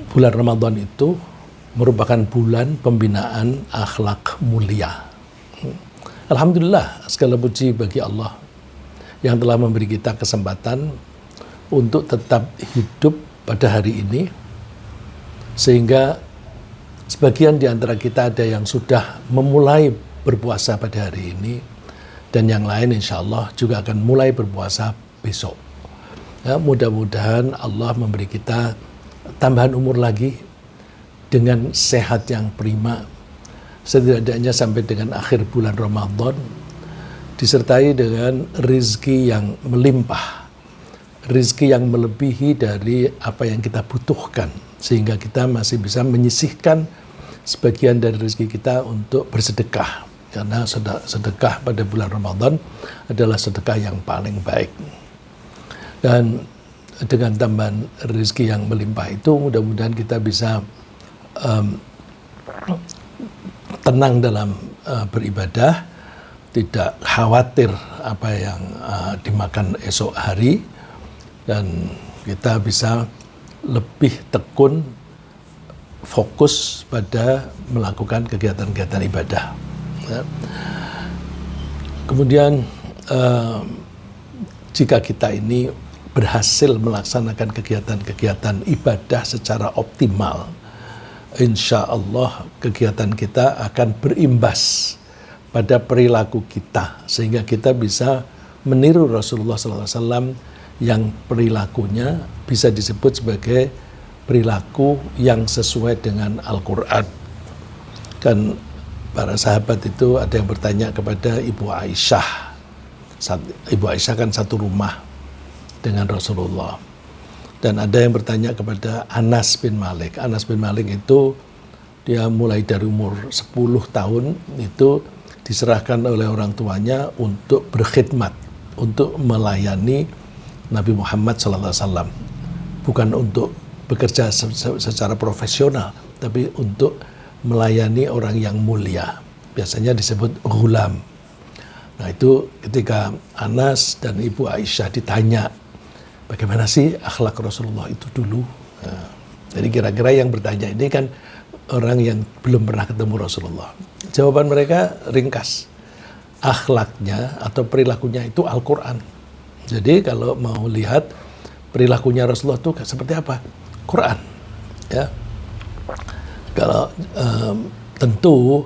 bulan Ramadan itu merupakan bulan pembinaan akhlak mulia. Alhamdulillah, segala puji bagi Allah yang telah memberi kita kesempatan untuk tetap hidup pada hari ini, sehingga sebagian di antara kita ada yang sudah memulai berpuasa pada hari ini, dan yang lain insya Allah juga akan mulai berpuasa besok. Ya, mudah-mudahan Allah memberi kita tambahan umur lagi dengan sehat yang prima, setidaknya sampai dengan akhir bulan Ramadan, disertai dengan rizki yang melimpah, rizki yang melebihi dari apa yang kita butuhkan, sehingga kita masih bisa menyisihkan sebagian dari rizki kita untuk bersedekah, karena sedekah pada bulan Ramadan adalah sedekah yang paling baik. Dan dengan tambahan rezeki yang melimpah itu, mudah-mudahan kita bisa tenang dalam beribadah, tidak khawatir apa yang dimakan esok hari, dan kita bisa lebih tekun fokus pada melakukan kegiatan-kegiatan ibadah. Ya. Kemudian jika kita ini berhasil melaksanakan kegiatan-kegiatan ibadah secara optimal, insya Allah kegiatan kita akan berimbas pada perilaku kita, sehingga kita bisa meniru Rasulullah SAW yang perilakunya bisa disebut sebagai perilaku yang sesuai dengan Al-Quran. Dan para sahabat itu ada yang bertanya kepada Ibu Aisyah. Ibu Aisyah kan satu rumah dengan Rasulullah. Dan ada yang bertanya kepada Anas bin Malik. Anas bin Malik itu dia mulai dari umur 10 tahun itu diserahkan oleh orang tuanya untuk berkhidmat, untuk melayani Nabi Muhammad SAW. Bukan untuk bekerja secara profesional, tapi untuk melayani orang yang mulia. Biasanya disebut ghulam. Nah itu ketika Anas dan Ibu Aisyah ditanya, bagaimana sih akhlak Rasulullah itu dulu? Nah, jadi kira-kira yang bertanya ini kan orang yang belum pernah ketemu Rasulullah. Jawaban mereka ringkas. Akhlaknya atau perilakunya itu Al-Quran. Jadi kalau mau lihat perilakunya Rasulullah itu seperti apa? Quran. Ya. Kalau tentu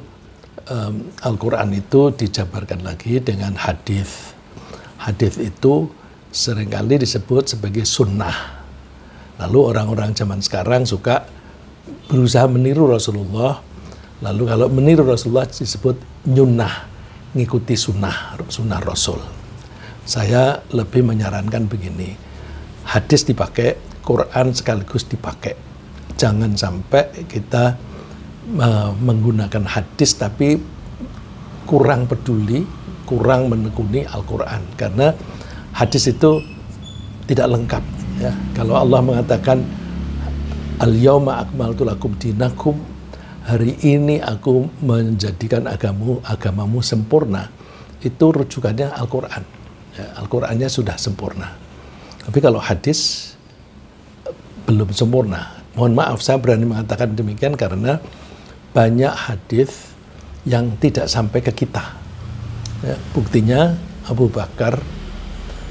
Al-Quran itu dijabarkan lagi dengan hadis. Hadis itu seringkali disebut sebagai sunnah. Lalu orang-orang zaman sekarang suka berusaha meniru Rasulullah. Lalu kalau meniru Rasulullah disebut nyunnah, ngikuti sunnah Rasul. Saya lebih menyarankan begini, hadis dipakai, Quran sekaligus dipakai. Jangan sampai kita menggunakan hadis tapi kurang peduli, kurang menekuni Al-Quran, karena hadis itu tidak lengkap. Ya. Kalau Allah mengatakan Al-yawma akmaltu lakum dinakum, hari ini aku menjadikan agamamu sempurna, itu rujukannya Al-Quran. Ya, Al-Qurannya sudah sempurna. Tapi kalau hadis belum sempurna. Mohon maaf, saya berani mengatakan demikian karena banyak hadis yang tidak sampai ke kita. Ya, buktinya Abu Bakar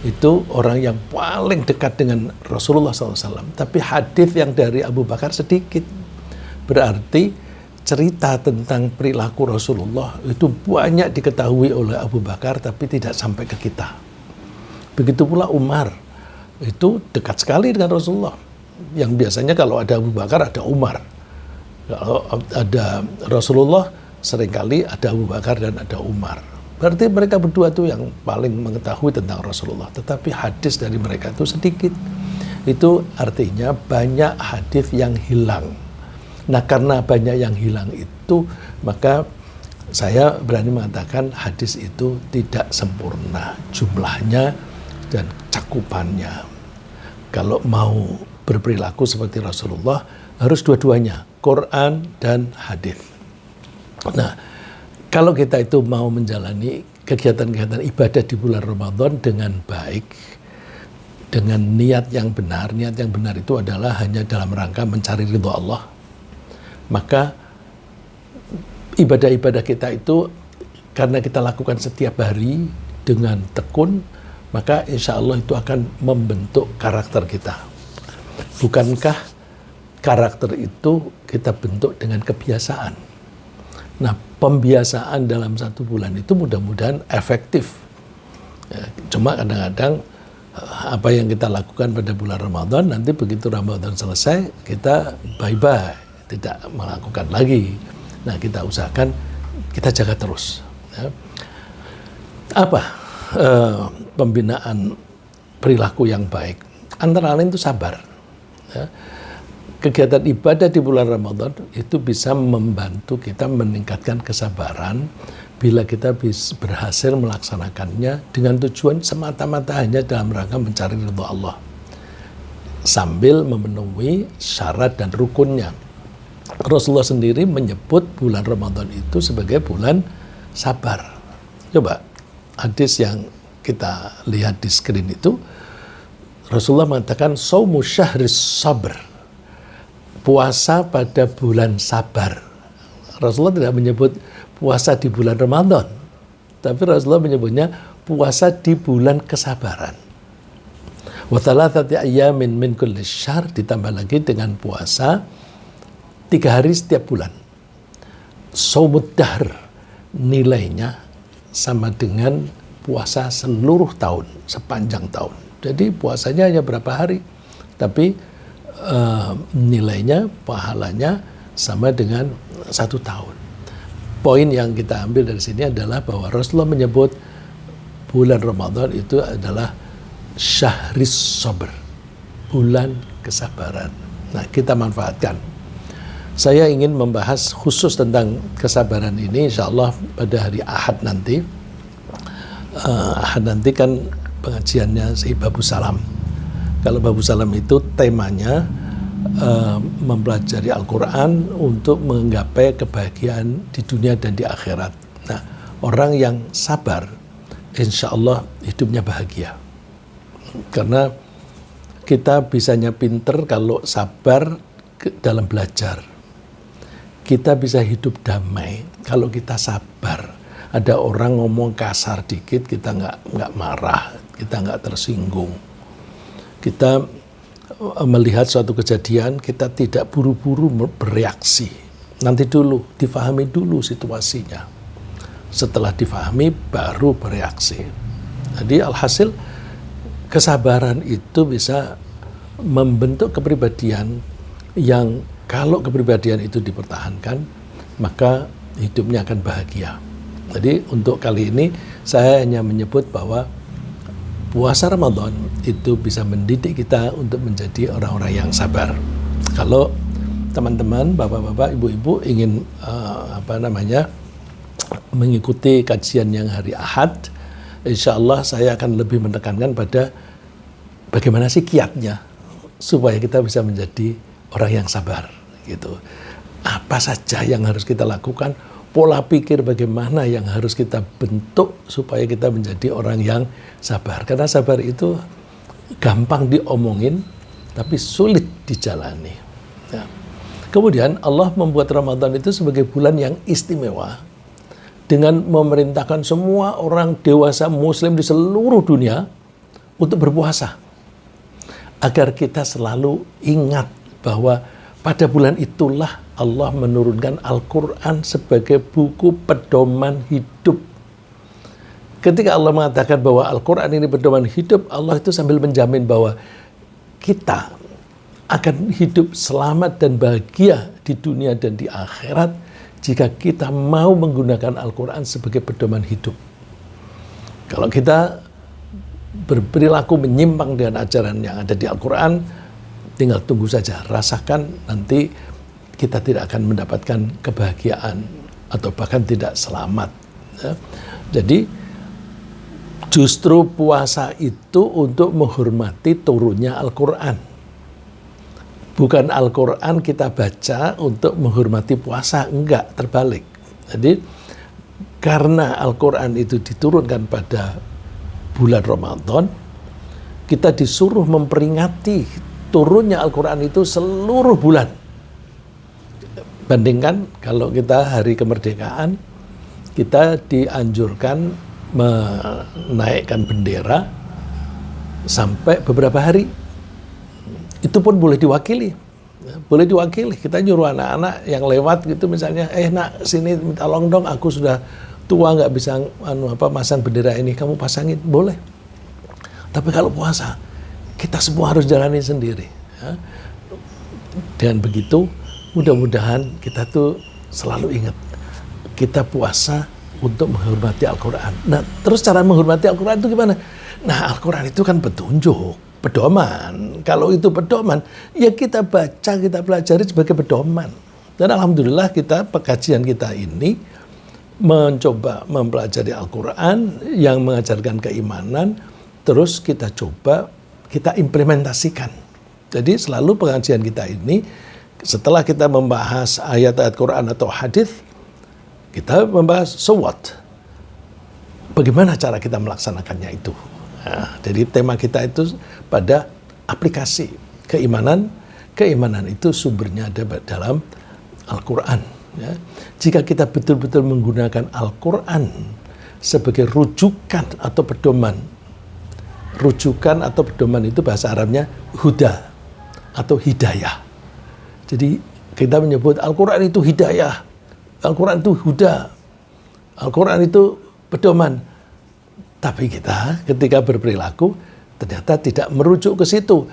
itu orang yang paling dekat dengan Rasulullah SAW. Tapi hadis yang dari Abu Bakar sedikit. Berarti cerita tentang perilaku Rasulullah itu banyak diketahui oleh Abu Bakar tapi tidak sampai ke kita. Begitu pula Umar, itu dekat sekali dengan Rasulullah. Yang biasanya kalau ada Abu Bakar ada Umar. Kalau ada Rasulullah seringkali ada Abu Bakar dan ada Umar. Berarti mereka berdua itu yang paling mengetahui tentang Rasulullah. Tetapi hadis dari mereka itu sedikit. Itu artinya banyak hadis yang hilang. Nah karena banyak yang hilang itu, maka saya berani mengatakan hadis itu tidak sempurna jumlahnya dan cakupannya. Kalau mau berperilaku seperti Rasulullah, harus dua-duanya, Quran dan hadis. Nah, kalau kita itu mau menjalani kegiatan-kegiatan ibadah di bulan Ramadan dengan baik, dengan niat yang benar. Niat yang benar itu adalah hanya dalam rangka mencari ridho Allah. Maka ibadah-ibadah kita itu karena kita lakukan setiap hari dengan tekun, maka insya Allah itu akan membentuk karakter kita. Bukankah karakter itu kita bentuk dengan kebiasaan? Nah, pembiasaan dalam 1 bulan itu mudah-mudahan efektif. Ya, cuma kadang-kadang apa yang kita lakukan pada bulan Ramadan, nanti begitu Ramadan selesai, kita bye-bye, tidak melakukan lagi. Nah, kita usahakan, kita jaga terus. Ya. Apa pembinaan perilaku yang baik? Antara lain itu sabar. Ya. Kegiatan ibadah di bulan Ramadan itu bisa membantu kita meningkatkan kesabaran bila kita berhasil melaksanakannya dengan tujuan semata-mata hanya dalam rangka mencari ridho Allah sambil memenuhi syarat dan rukunnya. Rasulullah sendiri menyebut bulan Ramadan itu sebagai bulan sabar. Coba hadis yang kita lihat di screen itu, Rasulullah mengatakan saumu syahris sabr, puasa pada bulan sabar. Rasulullah tidak menyebut puasa di bulan Ramadan, tapi Rasulullah menyebutnya puasa di bulan kesabaran. Wa thalathati ayyamin min kulli syahr, ditambah lagi dengan puasa 3 hari setiap bulan. Saumud dahr, nilainya sama dengan puasa seluruh tahun, sepanjang tahun. Jadi puasanya hanya berapa hari, tapi nilainya, pahalanya sama dengan 1 tahun. Poin yang kita ambil dari sini adalah bahwa Rasulullah menyebut bulan Ramadan itu adalah syahris sabr, bulan kesabaran. Nah, kita manfaatkan. Saya ingin membahas khusus tentang kesabaran ini, insya Allah pada hari Ahad nanti. Ahad nanti kan pengajiannya si Babu Salam. Kalau Babu Salam itu temanya mempelajari Al-Quran untuk menggapai kebahagiaan di dunia dan di akhirat. Nah, orang yang sabar, insya Allah hidupnya bahagia. Karena kita bisanya pinter kalau sabar dalam belajar. Kita bisa hidup damai kalau kita sabar. Ada orang ngomong kasar dikit, kita nggak marah, kita nggak tersinggung. Kita melihat suatu kejadian, kita tidak buru-buru bereaksi. Nanti dulu, difahami dulu situasinya. Setelah difahami, baru bereaksi. Jadi alhasil, kesabaran itu bisa membentuk kepribadian yang kalau kepribadian itu dipertahankan, maka hidupnya akan bahagia. Jadi untuk kali ini, saya hanya menyebut bahwa puasa Ramadan itu bisa mendidik kita untuk menjadi orang-orang yang sabar. Kalau teman-teman, bapak-bapak, ibu-ibu ingin mengikuti kajian yang hari Ahad, insya Allah saya akan lebih menekankan pada bagaimana sih kiatnya supaya kita bisa menjadi orang yang sabar. Gitu. Apa saja yang harus kita lakukan, pola pikir bagaimana yang harus kita bentuk supaya kita menjadi orang yang sabar. Karena sabar itu gampang diomongin, tapi sulit dijalani. Ya. Kemudian Allah membuat Ramadan itu sebagai bulan yang istimewa dengan memerintahkan semua orang dewasa Muslim di seluruh dunia untuk berpuasa. Agar kita selalu ingat bahwa pada bulan itulah Allah menurunkan Al-Quran sebagai buku pedoman hidup. Ketika Allah mengatakan bahwa Al-Quran ini pedoman hidup, Allah itu sambil menjamin bahwa kita akan hidup selamat dan bahagia di dunia dan di akhirat jika kita mau menggunakan Al-Quran sebagai pedoman hidup. Kalau kita berperilaku menyimpang dengan ajaran yang ada di Al-Quran, tinggal tunggu saja, rasakan nanti kita tidak akan mendapatkan kebahagiaan atau bahkan tidak selamat. Ya. Jadi justru puasa itu untuk menghormati turunnya Al-Quran. Bukan Al-Quran kita baca untuk menghormati puasa, enggak, terbalik. Jadi karena Al-Quran itu diturunkan pada bulan Ramadan, kita disuruh memperingati turunnya Al-Quran itu seluruh bulan. Bandingkan kalau kita hari kemerdekaan, kita dianjurkan menaikkan bendera sampai beberapa hari. Itu pun boleh diwakili. Boleh diwakili. Kita nyuruh anak-anak yang lewat gitu misalnya, nak sini tolong dong, aku sudah tua nggak bisa masang bendera ini, kamu pasangin, boleh. Tapi kalau puasa, kita semua harus jalani sendiri. Ya. Dengan begitu, mudah-mudahan kita tuh selalu ingat, kita puasa untuk menghormati Al-Quran. Nah, terus cara menghormati Al-Quran itu gimana? Nah, Al-Quran itu kan petunjuk, pedoman. Kalau itu pedoman, ya kita baca, kita pelajari sebagai pedoman. Dan alhamdulillah kita, pekajian kita ini mencoba mempelajari Al-Quran yang mengajarkan keimanan, terus kita coba, kita implementasikan. Jadi selalu pengajian kita ini, setelah kita membahas ayat-ayat Quran atau hadis, kita membahas so what? Bagaimana cara kita melaksanakannya itu? Nah, jadi tema kita itu pada aplikasi keimanan. Keimanan itu sumbernya ada dalam Al-Quran. Ya. Jika kita betul-betul menggunakan Al-Quran sebagai rujukan atau pedoman, rujukan atau pedoman itu bahasa Arabnya huda atau hidayah. Jadi kita menyebut Al-Quran itu hidayah, Al-Quran itu huda, Al-Quran itu pedoman. Tapi kita ketika berperilaku ternyata tidak merujuk ke situ.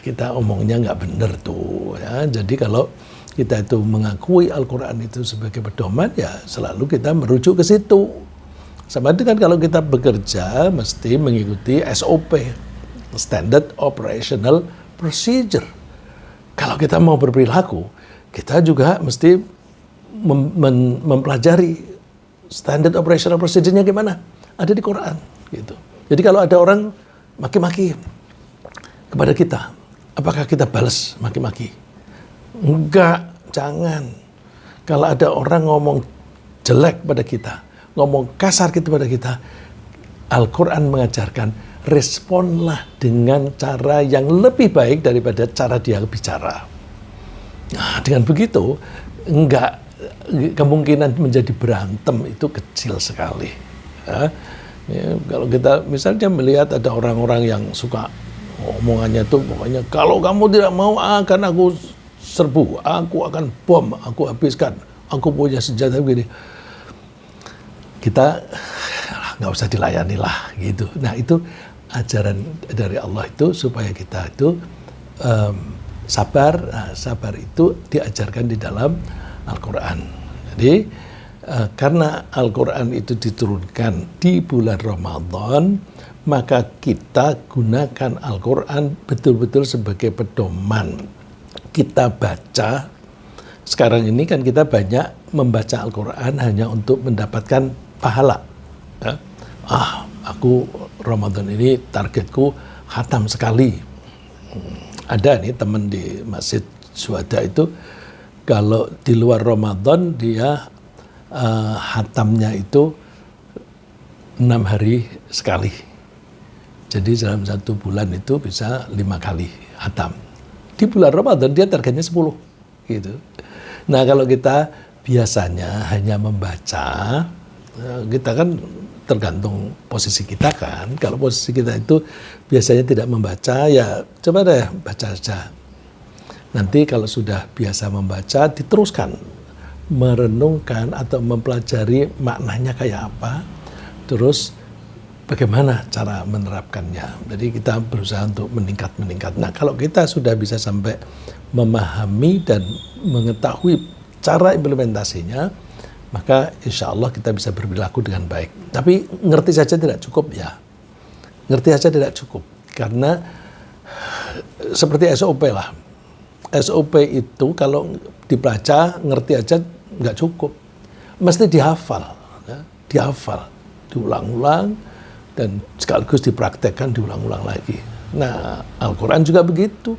Kita omongnya nggak benar tuh. Ya. Jadi kalau kita itu mengakui Al-Quran itu sebagai pedoman, ya selalu kita merujuk ke situ. Sama dengan kalau kita bekerja mesti mengikuti SOP, Standard Operational Procedure. Kalau kita mau berperilaku, kita juga mesti mempelajari Standard Operational Procedure-nya gimana? Ada di Quran. Gitu. Jadi kalau ada orang maki-maki kepada kita, apakah kita balas maki-maki? Enggak, jangan. Kalau ada orang ngomong jelek pada kita, ngomong kasar kepada kita, Al-Quran mengajarkan responlah dengan cara yang lebih baik daripada cara dia bicara. Nah, dengan begitu, enggak, kemungkinan menjadi berantem itu kecil sekali. Ya, kalau kita misalnya melihat ada orang-orang yang suka omongannya tuh pokoknya kalau kamu tidak mau akan aku serbu, aku akan bom, aku habiskan, aku punya senjata begini. Kita nggak usah dilayani lah gitu. Nah itu ajaran dari Allah itu supaya kita itu sabar. Nah, sabar itu diajarkan di dalam Al-Quran. Jadi karena Al-Quran itu diturunkan di bulan Ramadan, maka kita gunakan Al-Quran betul-betul sebagai pedoman. Kita baca, sekarang ini kan kita banyak membaca Al-Quran hanya untuk mendapatkan pahala. Ya. Aku Ramadan ini targetku khatam sekali. Ada nih teman di Masjid Syuhada itu, kalau di luar Ramadan dia khatamnya itu 6 hari sekali. Jadi dalam 1 bulan itu bisa 5 kali khatam. Di bulan Ramadan dia targetnya 10 gitu. Nah kalau kita biasanya hanya membaca, kita kan tergantung posisi kita kan. Kalau posisi kita itu biasanya tidak membaca, ya coba deh baca saja. Nanti kalau sudah biasa membaca, diteruskan merenungkan atau mempelajari maknanya kayak apa, terus bagaimana cara menerapkannya. Jadi kita berusaha untuk meningkat. Nah kalau kita sudah bisa sampai memahami dan mengetahui cara implementasinya, maka insya Allah kita bisa berperilaku dengan baik. Tapi ngerti saja tidak cukup ya. Ngerti saja tidak cukup. Karena seperti SOP lah. SOP itu kalau dibaca, ngerti aja nggak cukup. Mesti dihafal. Ya. Dihafal. Diulang-ulang. Dan sekaligus dipraktekkan, diulang-ulang lagi. Nah, Al-Quran juga begitu.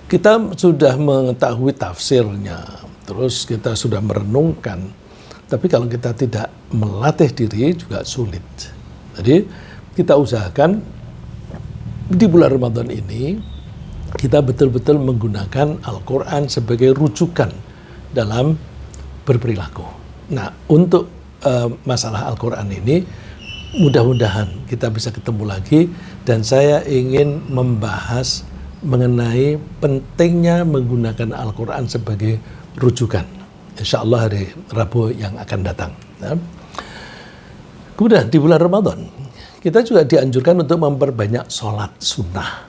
Kita sudah mengetahui tafsirnya. Terus kita sudah merenungkan, tapi kalau kita tidak melatih diri juga sulit. Jadi kita usahakan di bulan Ramadan ini kita betul-betul menggunakan Al-Quran sebagai rujukan dalam berperilaku. Nah, untuk masalah Al-Quran ini, mudah-mudahan kita bisa ketemu lagi, dan saya ingin membahas mengenai pentingnya menggunakan Al-Quran sebagai rujukan. Insya Allah hari Rabu yang akan datang. Nah, kemudian di bulan Ramadan, kita juga dianjurkan untuk memperbanyak sholat sunnah.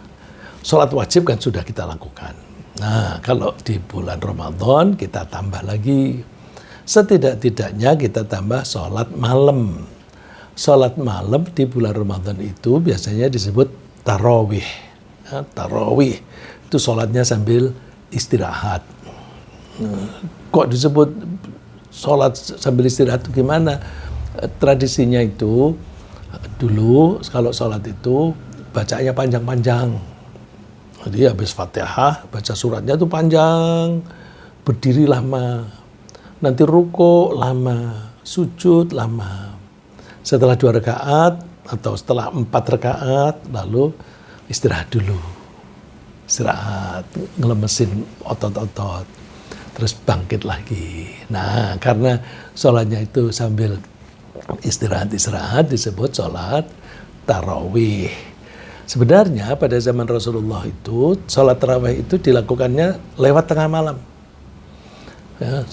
Sholat wajib kan sudah kita lakukan. Nah, kalau di bulan Ramadan kita tambah lagi. Setidak-tidaknya kita tambah sholat malam. Sholat malam di bulan Ramadan itu biasanya disebut tarawih. Nah, tarawih itu sholatnya sambil istirahat. Kok disebut sholat sambil istirahat itu gimana? Tradisinya itu dulu kalau sholat itu bacanya panjang-panjang. Jadi habis Fatihah baca suratnya itu panjang, berdiri lama, nanti ruko lama, sujud lama. Setelah 2 rakaat atau setelah 4 rakaat lalu istirahat dulu. Istirahat, ngelemesin otot-otot, terus bangkit lagi. Nah, karena sholatnya itu sambil istirahat disebut sholat tarawih. Sebenarnya pada zaman Rasulullah itu sholat tarawih itu dilakukannya lewat tengah malam. Ya,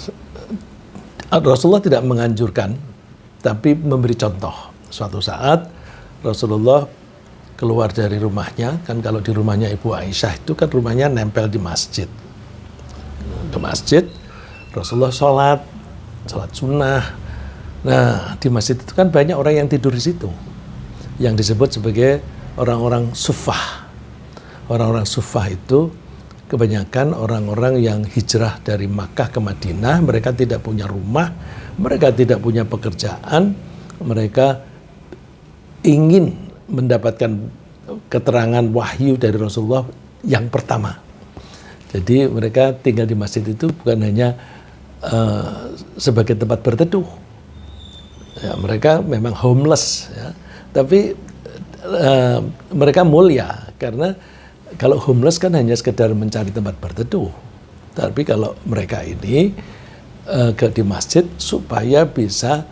Rasulullah tidak menganjurkan, tapi memberi contoh. Suatu saat Rasulullah keluar dari rumahnya, kan kalau di rumahnya Ibu Aisyah itu kan rumahnya nempel di masjid. Ke masjid, Rasulullah sholat sunnah. Nah, di masjid itu kan banyak orang yang tidur di situ, yang disebut sebagai orang-orang suffah. Orang-orang suffah itu kebanyakan orang-orang yang hijrah dari Makkah ke Madinah. Mereka tidak punya rumah, mereka tidak punya pekerjaan, mereka ingin mendapatkan keterangan wahyu dari Rasulullah yang pertama. Jadi mereka tinggal di masjid itu bukan hanya sebagai tempat berteduh. Ya, mereka memang homeless, ya. Tapi mereka mulia, karena kalau homeless kan hanya sekedar mencari tempat berteduh. Tapi kalau mereka ini di masjid supaya bisa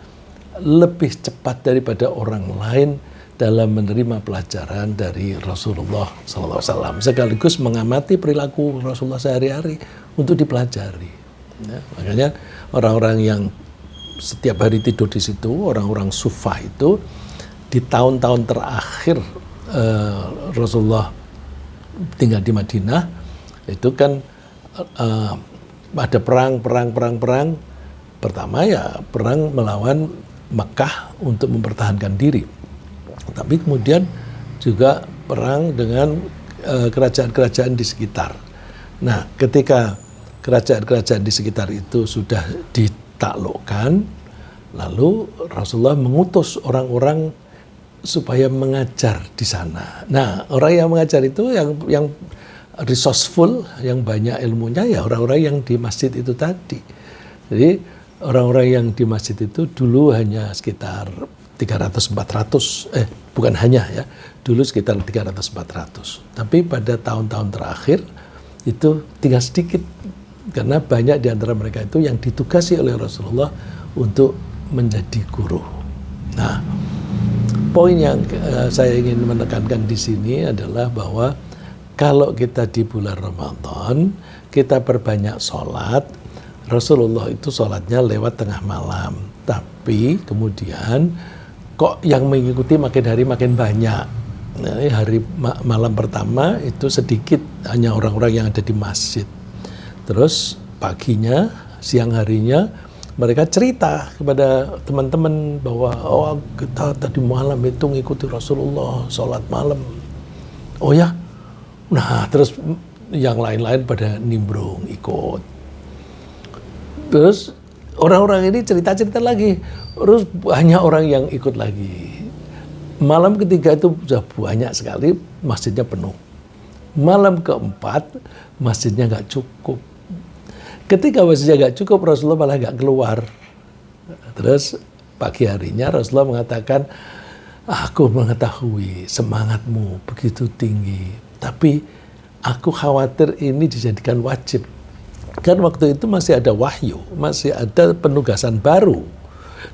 lebih cepat daripada orang lain dalam menerima pelajaran dari Rasulullah SAW, sekaligus mengamati perilaku Rasulullah sehari-hari untuk dipelajari. Ya, makanya orang-orang yang setiap hari tidur di situ, orang-orang suffah itu, di tahun-tahun terakhir Rasulullah tinggal di Madinah, itu kan ada perang. Pertama ya perang melawan Makkah untuk mempertahankan diri. Tapi kemudian juga perang dengan kerajaan-kerajaan di sekitar. Nah, ketika kerajaan-kerajaan di sekitar itu sudah ditaklukkan, lalu Rasulullah mengutus orang-orang supaya mengajar di sana. Nah, orang yang mengajar itu yang resourceful, yang banyak ilmunya, ya orang-orang yang di masjid itu tadi. Jadi orang-orang yang di masjid itu dulu hanya sekitar 300-400, bukan hanya ya, dulu sekitar 300-400. Tapi pada tahun-tahun terakhir itu tinggal sedikit, karena banyak di antara mereka itu yang ditugasi oleh Rasulullah untuk menjadi guru. Nah, poin yang saya ingin menekankan di sini adalah bahwa kalau kita di bulan Ramadan, kita perbanyak sholat. Rasulullah itu sholatnya lewat tengah malam. Tapi kemudian kok yang mengikuti makin hari makin banyak. Nah, hari malam pertama itu sedikit, hanya orang-orang yang ada di masjid. Terus paginya, siang harinya, mereka cerita kepada teman-teman bahwa kita tadi malam itu ngikuti Rasulullah sholat malam. Oh ya? Nah, terus yang lain-lain pada nimbrung ikut. Terus orang-orang ini cerita-cerita lagi. Terus banyak orang yang ikut lagi. Malam ketiga itu sudah banyak sekali, masjidnya penuh. Malam keempat, masjidnya nggak cukup. Ketika masjidnya nggak cukup, Rasulullah malah nggak keluar. Terus pagi harinya Rasulullah mengatakan, Aku mengetahui semangatmu begitu tinggi, tapi aku khawatir ini dijadikan wajib. Kan waktu itu masih ada wahyu, masih ada penugasan baru.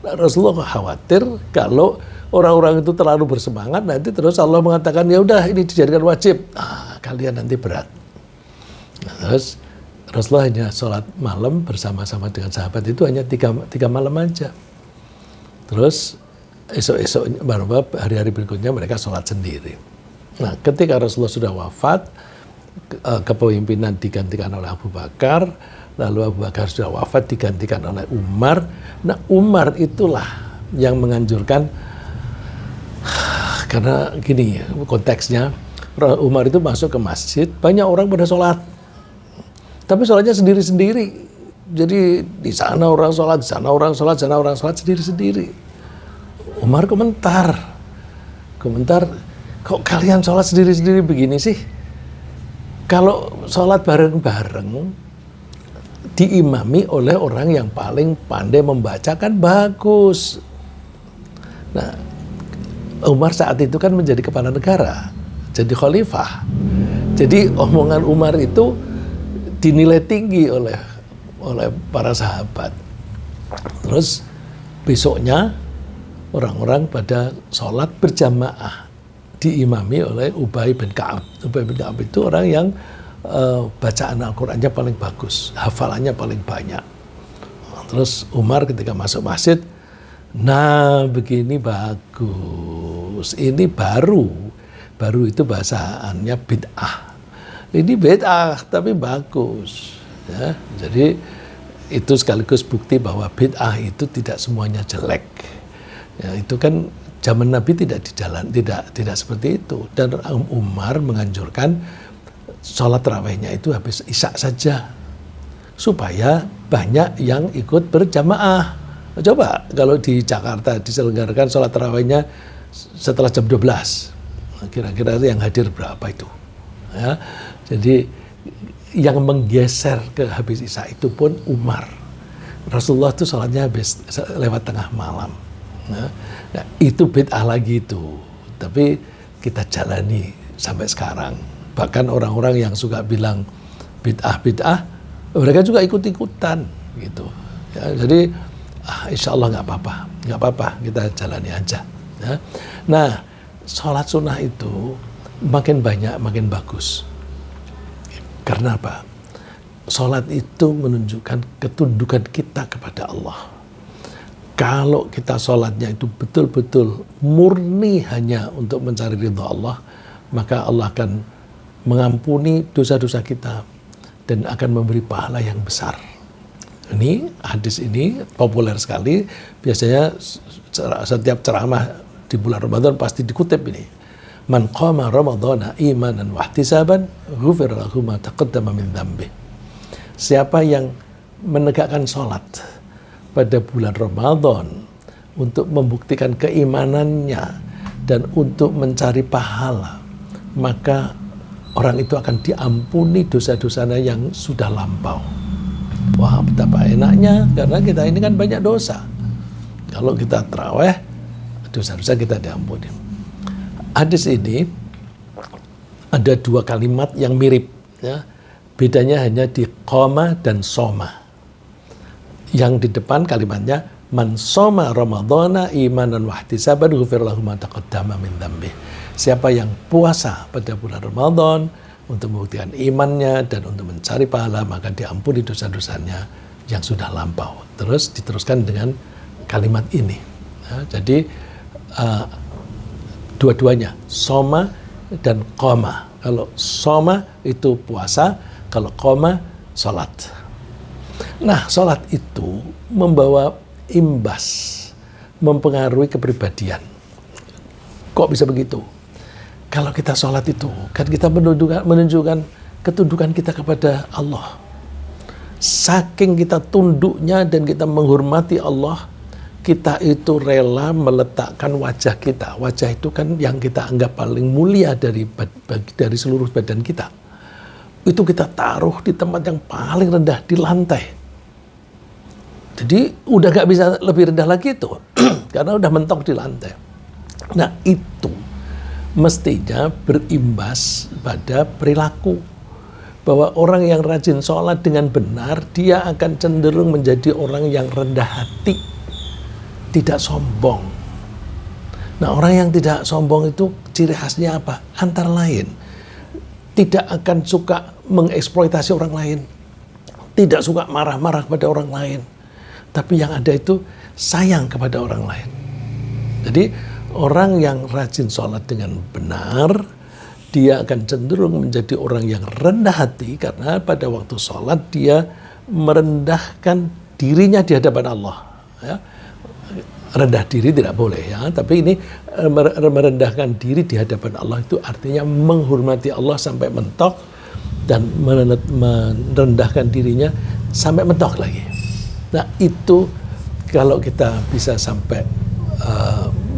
Nah, Rasulullah khawatir kalau orang-orang itu terlalu bersemangat, nanti terus Allah mengatakan, ya udah ini dijadikan wajib. Kalian nanti berat. Nah, terus Rasulullah hanya sholat malam bersama-sama dengan sahabat itu hanya tiga malam aja. Terus esok-esoknya, hari-hari berikutnya mereka sholat sendiri. Nah, ketika Rasulullah sudah wafat, kepemimpinan digantikan oleh Abu Bakar, lalu Abu Bakar sudah wafat digantikan oleh Umar. Nah, Umar itulah yang menganjurkan, karena gini konteksnya, Umar itu masuk ke masjid, banyak orang pada sholat, tapi sholatnya sendiri-sendiri. Jadi di sana orang sholat, di sana orang sholat, di sana orang sholat sendiri-sendiri. Umar komentar, kok kalian sholat sendiri-sendiri begini sih? Kalau sholat bareng-bareng, diimami oleh orang yang paling pandai membaca kan bagus. Nah, Umar saat itu kan menjadi kepala negara, jadi khalifah. Jadi omongan Umar itu dinilai tinggi oleh para sahabat. Terus besoknya orang-orang pada sholat berjamaah diimami oleh Ubay bin Ka'ab. Ubay bin Ka'ab itu orang yang bacaan Al-Qur'annya paling bagus, hafalannya paling banyak. Terus Umar ketika masuk masjid, nah begini bagus, ini baru itu bahasaannya bid'ah. Ini bid'ah tapi bagus. Ya, jadi itu sekaligus bukti bahwa bid'ah itu tidak semuanya jelek. Ya, itu kan zaman Nabi tidak seperti itu. Dan Umar menganjurkan sholat tarawihnya itu habis isya saja, supaya banyak yang ikut berjamaah. Coba kalau di Jakarta diselenggarakan sholat tarawihnya setelah jam 12, kira-kira yang hadir berapa itu? Ya, jadi yang menggeser ke habis isya itu pun Umar. Rasulullah itu sholatnya habis lewat tengah malam. Nah, itu bid'ah lagi itu, tapi kita jalani sampai sekarang. Bahkan orang-orang yang suka bilang bid'ah, mereka juga ikut-ikutan gitu. Ya, jadi insya Allah nggak apa-apa, kita jalani aja. Ya. Nah, sholat sunnah itu makin banyak makin bagus. Karena apa? Sholat itu menunjukkan ketundukan kita kepada Allah. Kalau kita sholatnya itu betul-betul murni hanya untuk mencari ridha Allah, maka Allah akan mengampuni dosa-dosa kita dan akan memberi pahala yang besar. Ini hadis ini populer sekali. Biasanya setiap ceramah di bulan Ramadan pasti dikutip ini. Man qama ramadhana imanan wa ihtisaban ghufira lahu ma taqaddama min dzambi. Siapa yang menegakkan sholat pada bulan Ramadan untuk membuktikan keimanannya dan untuk mencari pahala, maka orang itu akan diampuni dosa-dosanya yang sudah lampau. Wah, betapa enaknya, karena kita ini kan banyak dosa. Kalau kita tarawih, dosa-dosa kita diampuni. Hadis ini ada dua kalimat yang mirip, ya. Bedanya hanya di qoma dan soma. Yang di depan kalimatnya man soma ramadhana imanan wa ihtisaban ghufira lahu ma taqaddama min dzambi. Siapa yang puasa pada bulan Ramadan untuk membuktikan imannya dan untuk mencari pahala, maka diampuni dosa-dosanya yang sudah lampau. Terus diteruskan dengan kalimat ini. Ya, jadi dua-duanya soma dan qoma. Kalau soma itu puasa, kalau qoma sholat. Nah, sholat itu membawa imbas, mempengaruhi kepribadian. Kok bisa begitu? Kalau kita sholat itu, kan kita menunjukkan ketundukan kita kepada Allah. Saking kita tunduknya dan kita menghormati Allah, kita itu rela meletakkan wajah kita. Wajah itu kan yang kita anggap paling mulia dari seluruh badan kita. Itu kita taruh di tempat yang paling rendah, di lantai. Jadi udah gak bisa lebih rendah lagi itu, karena udah mentok di lantai. Nah, itu mestinya berimbas pada perilaku. Bahwa orang yang rajin sholat dengan benar, dia akan cenderung menjadi orang yang rendah hati, tidak sombong. Nah, orang yang tidak sombong itu ciri khasnya apa? Antara lain, tidak akan suka mengeksploitasi orang lain, tidak suka marah-marah kepada orang lain, tapi yang ada itu sayang kepada orang lain. Jadi orang yang rajin sholat dengan benar, dia akan cenderung menjadi orang yang rendah hati, karena pada waktu sholat dia merendahkan dirinya di hadapan Allah. Ya. Rendah diri tidak boleh ya, tapi ini merendahkan diri di hadapan Allah itu artinya menghormati Allah sampai mentok dan merendahkan dirinya sampai mentok lagi. Nah, itu kalau kita bisa sampai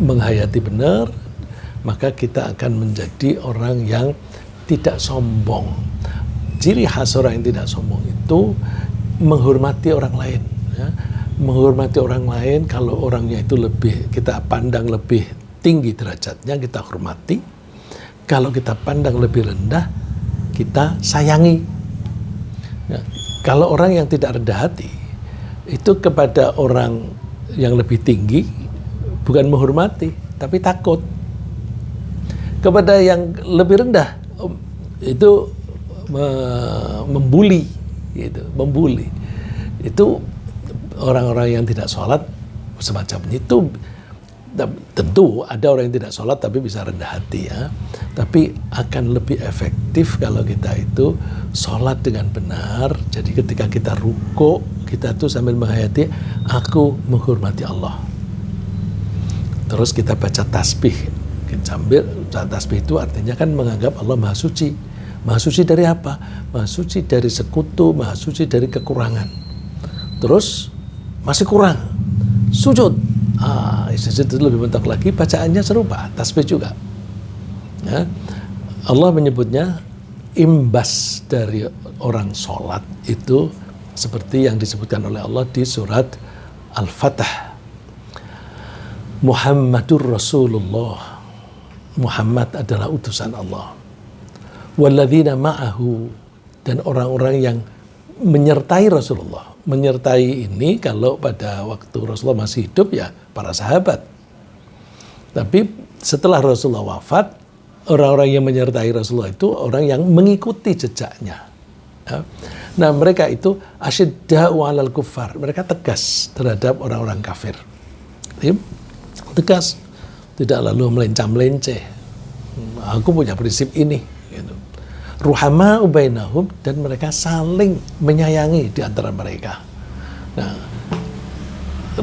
menghayati benar, maka kita akan menjadi orang yang tidak sombong. Ciri khas orang yang tidak sombong itu menghormati orang lain. Ya. Menghormati orang lain, kalau orangnya itu lebih kita pandang lebih tinggi derajatnya, kita hormati. Kalau kita pandang lebih rendah, kita sayangi. Ya. Kalau orang yang tidak rendah hati, itu kepada orang yang lebih tinggi bukan menghormati, tapi takut. Kepada yang lebih rendah itu membuli, gitu, membuli. Itu orang-orang yang tidak sholat semacam itu. Tentu ada orang yang tidak sholat tapi bisa rendah hati ya. Tapi akan lebih efektif kalau kita itu sholat dengan benar. Jadi ketika kita ruku, kita tuh sambil menghayati, aku menghormati Allah. Terus kita baca tasbih. Sambil baca tasbih itu artinya kan menganggap Allah Maha Suci. Maha Suci dari apa? Maha Suci dari sekutu, Maha Suci dari kekurangan. Terus masih kurang, sujud. Sujud itu lebih mentok lagi, bacaannya serupa, tasbih juga. Ya. Allah menyebutnya imbas dari orang sholat itu seperti yang disebutkan oleh Allah di surat Al-Fatah. Muhammadur Rasulullah. Muhammad adalah utusan Allah. Walladzina ma'ahu, dan orang-orang yang menyertai Rasulullah. Menyertai ini kalau pada waktu Rasulullah masih hidup ya para sahabat. Tapi setelah Rasulullah wafat, orang-orang yang menyertai Rasulullah itu orang yang mengikuti jejaknya. Ya. Nah, mereka itu asyidda'u 'alal kuffar. Mereka tegas terhadap orang-orang kafir. Jadi, tegas, tidak lalu melencah-melenceh. Aku punya prinsip ini. Gitu. Ruhama'u bainahum, dan mereka saling menyayangi di antara mereka. Nah,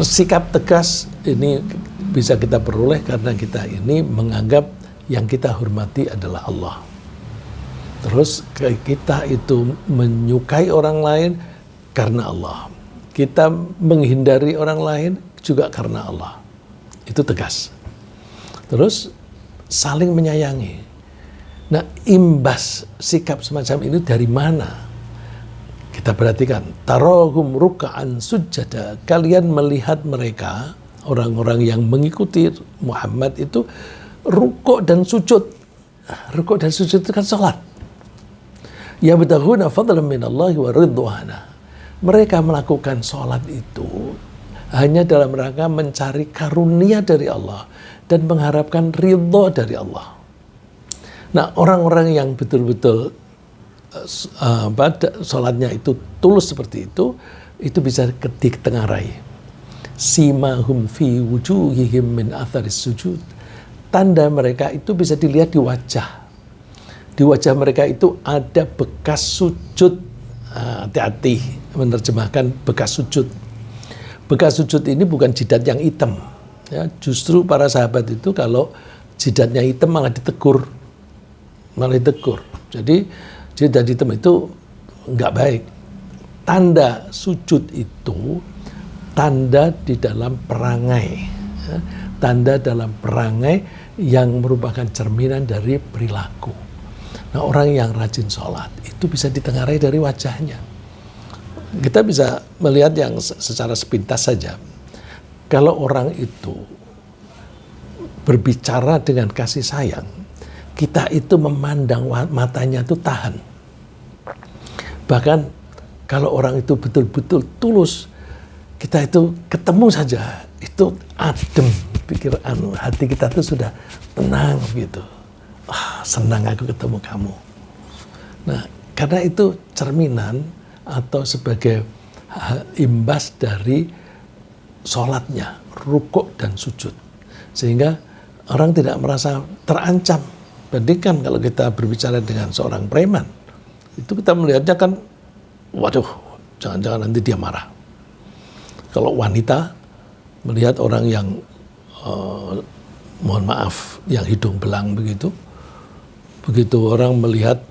sikap tegas ini bisa kita peroleh karena kita ini menganggap yang kita hormati adalah Allah. Terus kita itu menyukai orang lain karena Allah. Kita menghindari orang lain juga karena Allah. Itu tegas. Terus saling menyayangi. Nah, imbas sikap semacam ini dari mana? Kita perhatikan, tarahum ruk'an sujada. Kalian melihat mereka, orang-orang yang mengikuti Muhammad itu rukuk dan sujud. Rukuk dan sujud itu kan salat. Yabtaghuna fadlan minallahi wa ridwana. Mereka melakukan salat itu hanya dalam rangka mencari karunia dari Allah dan mengharapkan ridho dari Allah. Nah, orang-orang yang betul-betul sholatnya itu tulus seperti itu bisa ditengarai. Simahum fi wujuhihim min atharis sujud. Tanda mereka itu bisa dilihat di wajah. Di wajah mereka itu ada bekas sujud. Hati-hati menerjemahkan bekas sujud. Bekas sujud ini bukan jidat yang hitam. Ya, justru para sahabat itu kalau jidatnya hitam malah ditegur. Jadi jidat hitam itu nggak baik. Tanda sujud itu tanda di dalam perangai. Ya, tanda dalam perangai yang merupakan cerminan dari perilaku. Nah, orang yang rajin sholat itu bisa ditengarai dari wajahnya. Kita bisa melihat yang secara sepintas saja. Kalau orang itu berbicara dengan kasih sayang, kita itu memandang matanya itu tahan. Bahkan kalau orang itu betul-betul tulus, kita itu ketemu saja, itu adem, hati kita tuh sudah tenang gitu. Senang aku ketemu kamu. Nah, karena itu cerminan atau sebagai imbas dari sholatnya, rukuk dan sujud. Sehingga orang tidak merasa terancam. Bandingkan kalau kita berbicara dengan seorang preman, itu kita melihatnya kan, waduh, jangan-jangan nanti dia marah. Kalau wanita melihat orang yang, mohon maaf, yang hidung belang begitu orang melihat,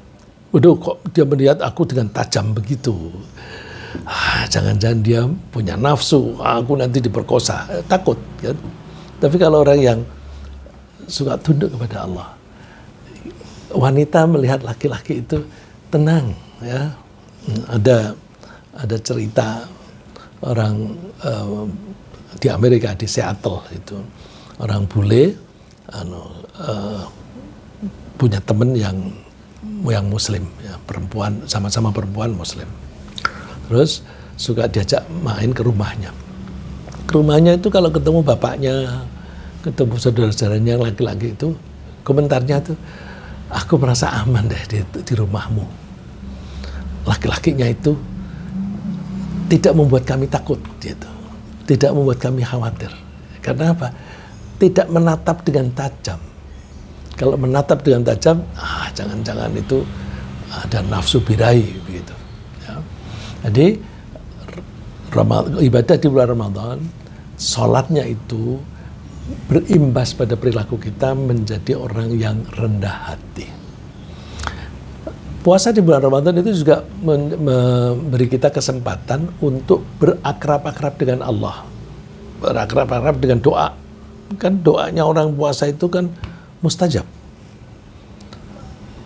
waduh kok dia melihat aku dengan tajam begitu. Jangan-jangan dia punya nafsu, aku nanti diperkosa, takut kan. Tapi kalau orang yang suka tunduk kepada Allah, wanita melihat laki-laki itu tenang, ya. Ada cerita orang di Amerika, di Seattle itu, orang bule punya teman yang muslim, ya, perempuan, sama-sama perempuan muslim. Terus suka diajak main ke rumahnya. Ke rumahnya itu kalau ketemu bapaknya, ketemu saudara-saudaranya yang laki-laki itu, komentarnya tuh, aku merasa aman deh di rumahmu. Laki-lakinya itu tidak membuat kami takut, gitu. Tidak membuat kami khawatir. Karena apa? Tidak menatap dengan tajam. Kalau menatap dengan tajam, jangan-jangan itu ada nafsu birahi, begitu. Ya. Jadi ibadah di bulan Ramadan, sholatnya itu berimbas pada perilaku kita menjadi orang yang rendah hati. Puasa di bulan Ramadan itu juga memberi kita kesempatan untuk berakrab-akrab dengan Allah. Berakrab-akrab dengan doa. Kan doanya orang puasa itu kan mustajab.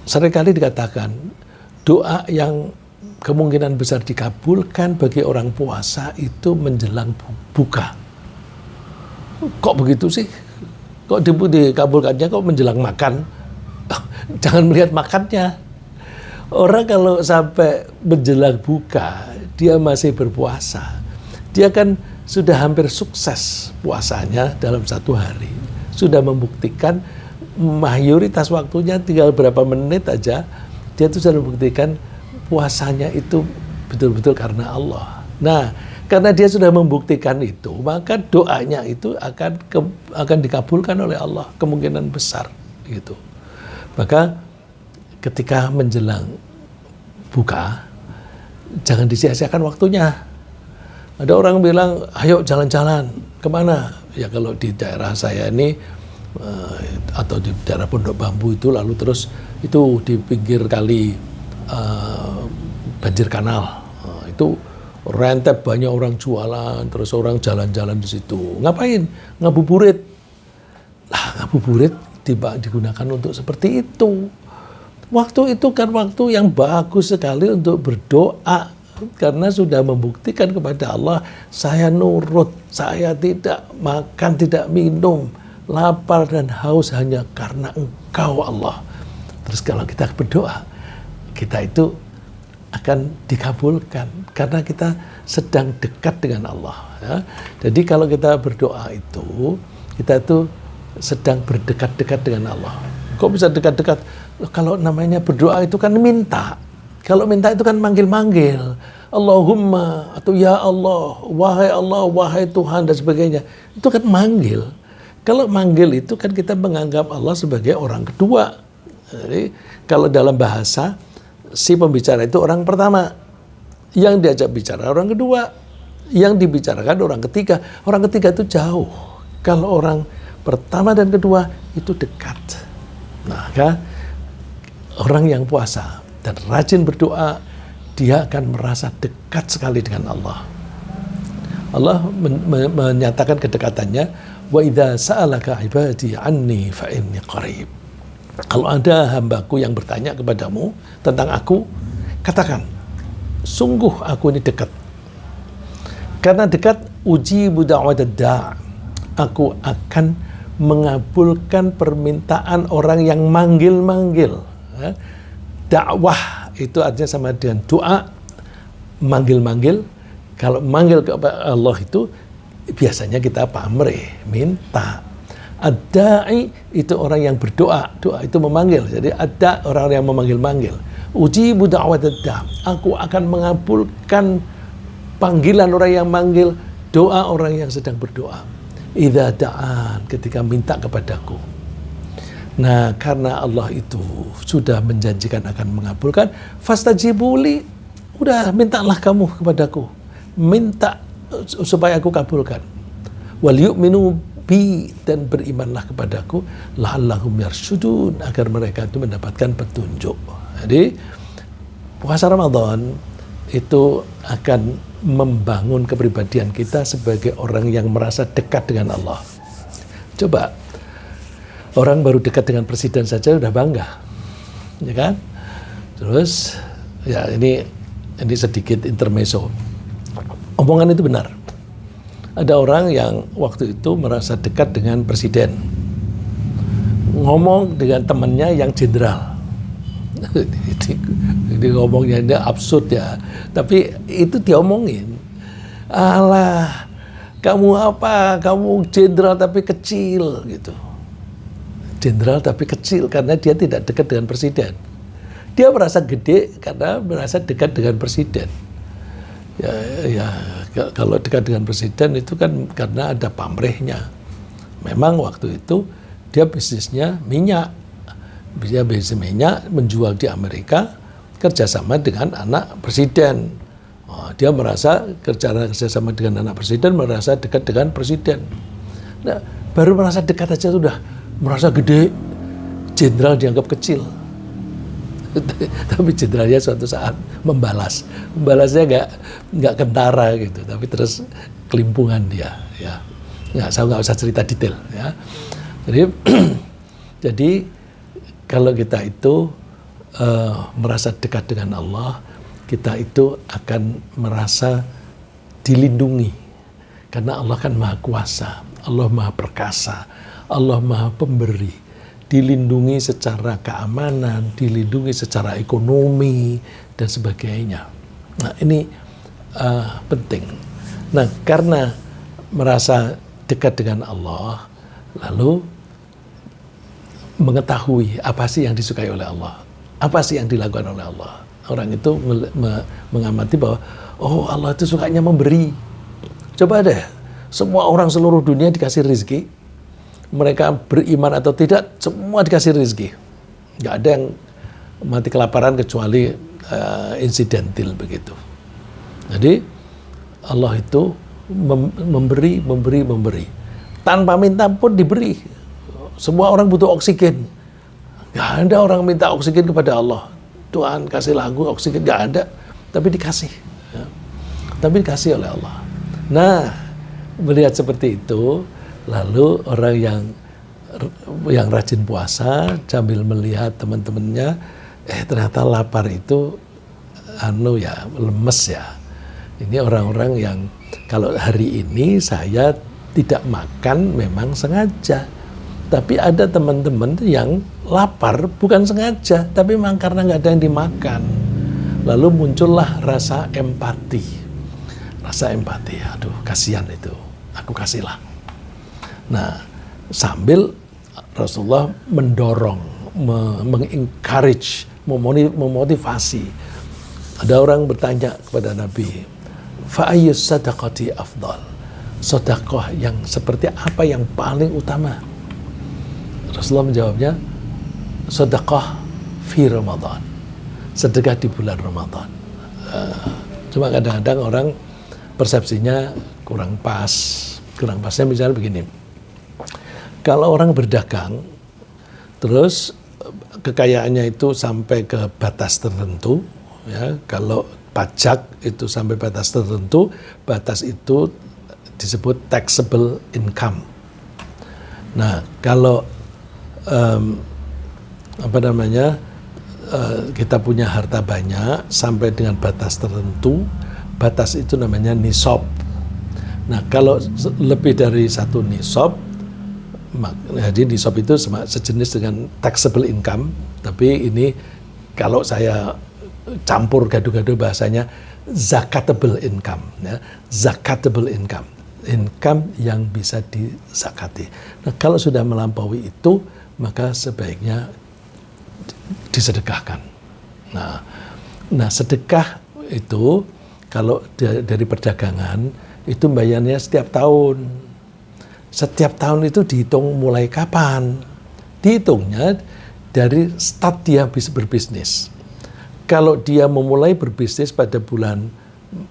Seringkali dikatakan doa yang kemungkinan besar dikabulkan bagi orang puasa itu menjelang buka. Kok begitu sih? Kok dikabulkannya kok menjelang makan? Jangan melihat makannya. Orang kalau sampai menjelang buka, dia masih berpuasa. Dia kan sudah hampir sukses puasanya dalam satu hari. Sudah membuktikan mayoritas waktunya tinggal berapa menit aja, dia tuh sudah membuktikan puasanya itu betul-betul karena Allah. Nah, karena dia sudah membuktikan itu, maka doanya itu akan dikabulkan oleh Allah, kemungkinan besar gitu. Maka ketika menjelang buka, jangan disia-siakan waktunya. Ada orang bilang, ayo jalan-jalan, kemana? Ya kalau di daerah saya ini, atau di daerah Pondok Bambu itu, lalu terus itu di pinggir kali Banjir Kanal, itu rentep banyak orang jualan, terus orang jalan-jalan di situ. Ngapain? Ngabuburit. Lah, ngabuburit digunakan untuk seperti itu. Waktu itu kan waktu yang bagus sekali untuk berdoa, karena sudah membuktikan kepada Allah, saya nurut, saya tidak makan, tidak minum, lapar dan haus hanya karena Engkau Allah. Terus kalau kita berdoa, kita itu akan dikabulkan karena kita sedang dekat dengan Allah, ya. Jadi kalau kita berdoa itu, kita itu sedang berdekat-dekat dengan Allah. Kok bisa dekat-dekat? Kalau namanya berdoa itu kan minta. Kalau minta itu kan manggil-manggil. Allahumma, atau ya Allah, wahai Tuhan dan sebagainya. Itu kan manggil. Kalau manggil itu kan kita menganggap Allah sebagai orang kedua. Jadi kalau dalam bahasa, si pembicara itu orang pertama, yang diajak bicara orang kedua, yang dibicarakan orang ketiga. Orang ketiga itu jauh. Kalau orang pertama dan kedua itu dekat. Maka orang yang puasa dan rajin berdoa, dia akan merasa dekat sekali dengan Allah. Allah menyatakan kedekatannya, wa idza sa'alaka ibadi anni fa inni qarib. Kalau ada hambaku yang bertanya kepadamu tentang aku, katakan, sungguh aku ini dekat. Karena dekat, ujibu da'watad da'. Aku akan mengabulkan permintaan orang yang manggil-manggil. Dakwah itu artinya sama dengan doa, manggil-manggil. Kalau manggil kepada Allah itu biasanya kita pamrih, minta. Ad-da'i itu orang yang berdoa, doa itu memanggil. Jadi ada orang yang memanggil-manggil. Ujibu da'watad da', aku akan mengabulkan panggilan orang yang manggil, doa orang yang sedang berdoa. Idza da'an, ketika minta kepadaku. Nah, karena Allah itu sudah menjanjikan akan mengabulkan, fastajibuli, udah mintalah kamu kepadaku. Minta supaya aku kabulkan. Wal yu'minu bi, dan berimanlah kepadaku, la'allahum yarsyudun, agar mereka itu mendapatkan petunjuk. Jadi puasa Ramadan itu akan membangun kepribadian kita sebagai orang yang merasa dekat dengan Allah. Coba orang baru dekat dengan presiden saja udah bangga, ya kan? Terus ya ini sedikit intermezzo. Omongan itu benar. Ada orang yang waktu itu merasa dekat dengan presiden, ngomong dengan temannya yang jenderal. Ini ngomongnya ini absurd ya, tapi itu diomongin. Alah, kamu apa? Kamu jenderal tapi kecil gitu. Jenderal tapi kecil karena dia tidak dekat dengan presiden. Dia merasa gede karena merasa dekat dengan presiden. Ya, kalau dekat dengan presiden itu kan karena ada pamrihnya. Memang waktu itu dia bisnisnya minyak. Dia bisnis minyak, menjual di Amerika, kerjasama dengan anak presiden. Dia merasa kerjasama dengan anak presiden, merasa dekat dengan presiden. Nah, baru merasa dekat aja sudah merasa gede, jenderal dianggap kecil. Tapi jenderalnya suatu saat membalasnya nggak kentara gitu, tapi terus kelimpungan dia, ya. Saya nggak usah cerita detail, ya. Jadi kalau kita itu merasa dekat dengan Allah, kita itu akan merasa dilindungi, karena Allah kan Maha Kuasa, Allah Maha Perkasa, Allah Maha Pemberi. Dilindungi secara keamanan, dilindungi secara ekonomi, dan sebagainya. Nah, ini penting. Nah, karena merasa dekat dengan Allah, lalu mengetahui apa sih yang disukai oleh Allah, apa sih yang dilakukan oleh Allah. Orang itu mengamati bahwa, oh, Allah itu sukanya memberi. Coba deh, semua orang seluruh dunia dikasih rezeki, mereka beriman atau tidak, semua dikasih rezeki. Nggak ada yang mati kelaparan kecuali insidental begitu. Jadi Allah itu memberi. Tanpa minta pun diberi. Semua orang butuh oksigen. Nggak ada orang minta oksigen kepada Allah. Tuhan kasih lagu oksigen, nggak ada. Tapi dikasih. Ya. Tapi dikasih oleh Allah. Nah, melihat seperti itu, lalu orang yang rajin puasa sambil melihat teman-temannya, ternyata lapar itu lemes ya. Ini orang-orang yang kalau hari ini saya tidak makan memang sengaja. Tapi ada teman-teman yang lapar bukan sengaja, tapi memang karena nggak ada yang dimakan. Lalu muncullah rasa empati. Aduh kasihan itu, aku kasihlah. Nah, sambil Rasulullah mendorong, mengencourage, memotivasi. Ada orang bertanya kepada Nabi, fa'ayyus sadaqati afdal? Sedekah yang seperti apa yang paling utama? Rasulullah menjawabnya, sedekah fi Ramadan. Sedekah di bulan Ramadan. Cuma kadang-kadang orang persepsinya kurang pas. Kurang pasnya misalnya begini. Kalau orang berdagang, terus kekayaannya itu sampai ke batas tertentu, ya, kalau pajak itu sampai batas tertentu, batas itu disebut taxable income. Nah, kalau kita punya harta banyak sampai dengan batas tertentu, batas itu namanya nisab. Nah, kalau lebih dari satu nisab, Jadi nisab itu sejenis dengan taxable income, tapi ini kalau saya campur gaduh-gaduh bahasanya zakatable income, ya. Zakatable income, income yang bisa dizakati. Nah, kalau sudah melampaui itu, maka sebaiknya disedekahkan. Nah, sedekah itu kalau dari perdagangan itu bayarnya setiap tahun. Setiap tahun itu dihitung mulai kapan? Dihitungnya dari start dia bisa berbisnis. Kalau dia memulai berbisnis pada bulan